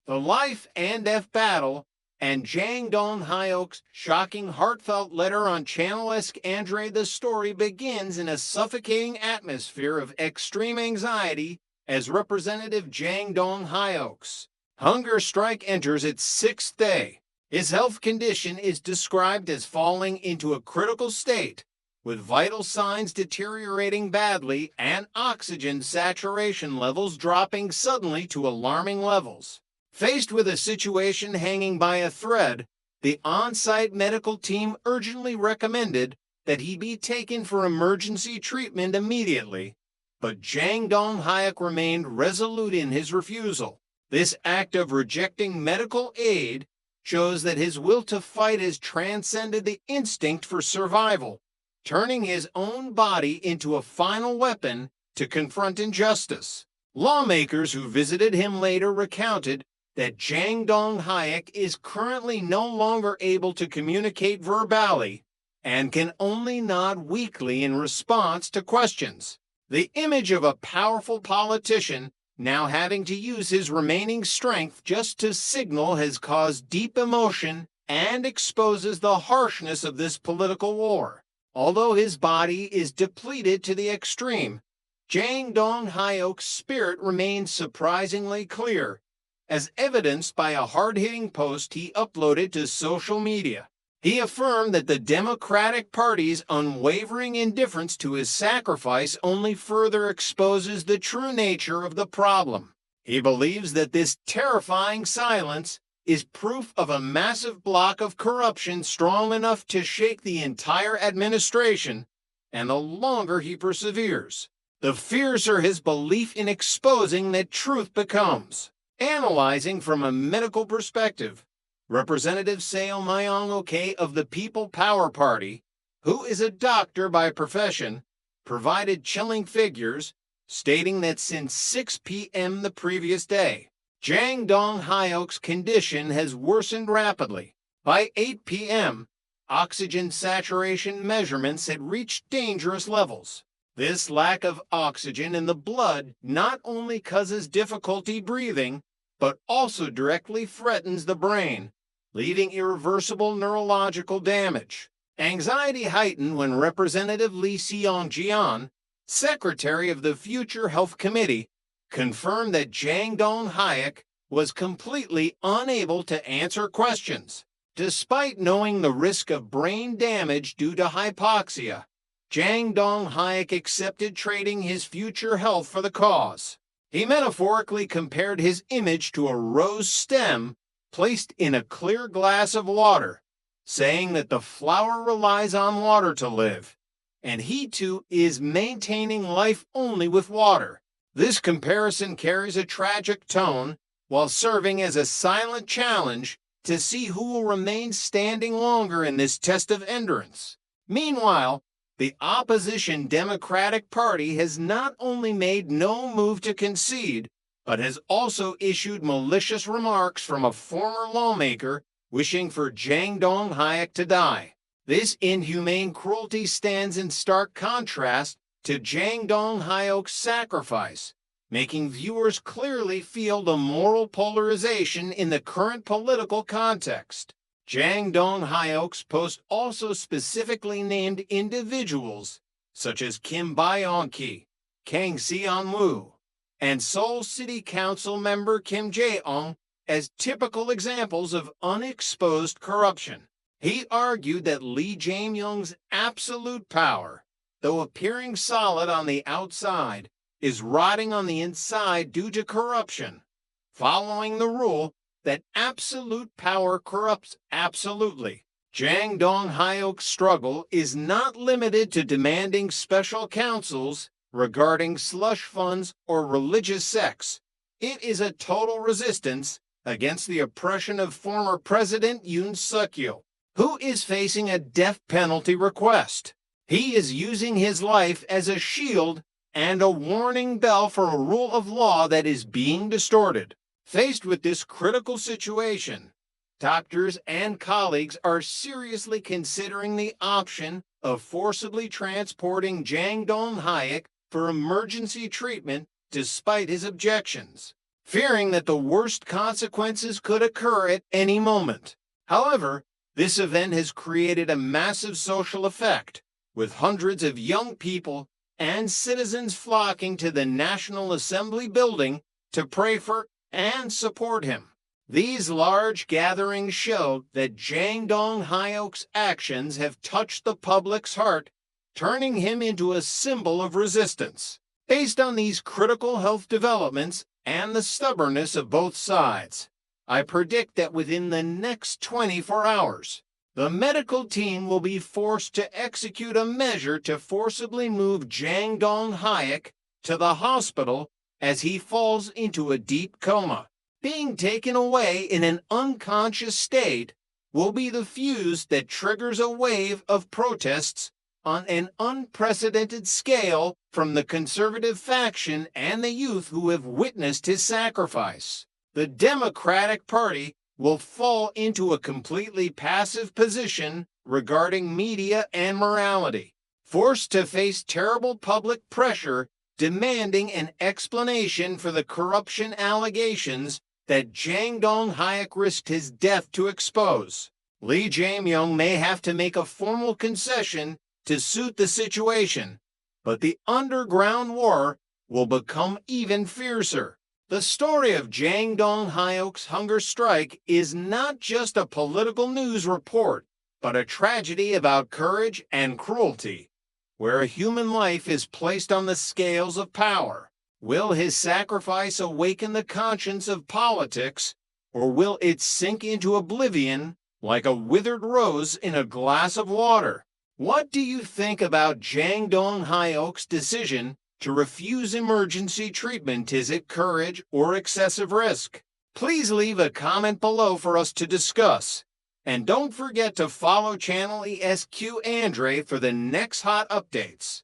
The life and death battle, and Jang Dong-hyuk's shocking, heartfelt letter on Channel-esque Andre. The story begins in a suffocating atmosphere of extreme anxiety as Representative Jang Dong-hyuk's hunger strike enters its sixth day. His health condition is described as falling into a critical state, with vital signs deteriorating badly and oxygen saturation levels dropping suddenly to alarming levels. Faced with a situation hanging by a thread, the on-site medical team urgently recommended that he be taken for emergency treatment immediately, but Jang Dong-hyuk remained resolute in his refusal. This act of rejecting medical aid shows that his will to fight has transcended the instinct for survival, turning his own body into a final weapon to confront injustice. Lawmakers who visited him later recounted that Jang Dong-hyuk is currently no longer able to communicate verbally and can only nod weakly in response to questions. The image of a powerful politician now having to use his remaining strength just to signal has caused deep emotion and exposes the harshness of this political war. Although his body is depleted to the extreme, Jang Dong-hyuk's spirit remains surprisingly clear, as evidenced by a hard-hitting post he uploaded to social media. He affirmed that the Democratic Party's unwavering indifference to his sacrifice only further exposes the true nature of the problem. He believes that this terrifying silence is proof of a massive block of corruption strong enough to shake the entire administration, and the longer he perseveres, the fiercer his belief in exposing that truth becomes. Analyzing from a medical perspective, Representative Seo Myong-ok of the People Power Party, who is a doctor by profession, provided chilling figures, stating that since 6 p.m. the previous day, Jang Dong-hyuk's condition has worsened rapidly. By 8 p.m., oxygen saturation measurements had reached dangerous levels. This lack of oxygen in the blood not only causes difficulty breathing, but also directly threatens the brain, leaving irreversible neurological damage. Anxiety heightened when Representative Lee Seong-jian, Secretary of the Future Health Committee, confirmed that Jang Dong-hyuk was completely unable to answer questions. Despite knowing the risk of brain damage due to hypoxia, Jang Dong-hyuk accepted trading his future health for the cause. He metaphorically compared his image to a rose stem placed in a clear glass of water, saying that the flower relies on water to live, and he too is maintaining life only with water. This comparison carries a tragic tone while serving as a silent challenge to see who will remain standing longer in this test of endurance. Meanwhile, the opposition Democratic Party has not only made no move to concede, but has also issued malicious remarks from a former lawmaker wishing for Jang Dong-hyuk to die. This inhumane cruelty stands in stark contrast to Jang Dong-hyuk's sacrifice, making viewers clearly feel the moral polarization in the current political context. Jang Dong-hyuk's post also specifically named individuals such as Kim Byung-ki, Kang Seon-woo, and Seoul City Council member Kim Jae-ong as typical examples of unexposed corruption. He argued that Lee Jae-myung's absolute power, though appearing solid on the outside, is rotting on the inside due to corruption, following the rule that absolute power corrupts absolutely. Jang Dong-hyuk's struggle is not limited to demanding special counsels regarding slush funds or religious sects. It is a total resistance against the oppression of former President Yoon Suk-yeol, who is facing a death penalty request. He is using his life as a shield and a warning bell for a rule of law that is being distorted. Faced with this critical situation, doctors and colleagues are seriously considering the option of forcibly transporting Jang Dong-hyuk for emergency treatment despite his objections. fearing that the worst consequences could occur at any moment. However, this event has created a massive social effect, with hundreds of young people and citizens flocking to the National Assembly building to pray for and support him. These large gatherings show that Jang Dong-hyok's actions have touched the public's heart, turning him into a symbol of resistance. Based on these critical health developments and the stubbornness of both sides, I predict that within the next 24 hours, the medical team will be forced to execute a measure to forcibly move Jang Dong-hyok to the hospital as he falls into a deep coma. Being taken away in an unconscious state will be the fuse that triggers a wave of protests on an unprecedented scale from the conservative faction and the youth who have witnessed his sacrifice. The Democratic Party will fall into a completely passive position regarding media and morality, forced to face terrible public pressure demanding an explanation for the corruption allegations that Jang Dong-hyok risked his death to expose. Lee Jae-myung may have to make a formal concession to suit the situation, but the underground war will become even fiercer. The story of Jang Dong-hyok's hunger strike is not just a political news report, but a tragedy about courage and cruelty, where a human life is placed on the scales of power. Will his sacrifice awaken the conscience of politics, or will it sink into oblivion like a withered rose in a glass of water? What do you think about Jang Dong-hyok's decision to refuse emergency treatment? Is it courage or excessive risk? Please leave a comment below for us to discuss. And don't forget to follow channel ESQ Andre for the next hot updates.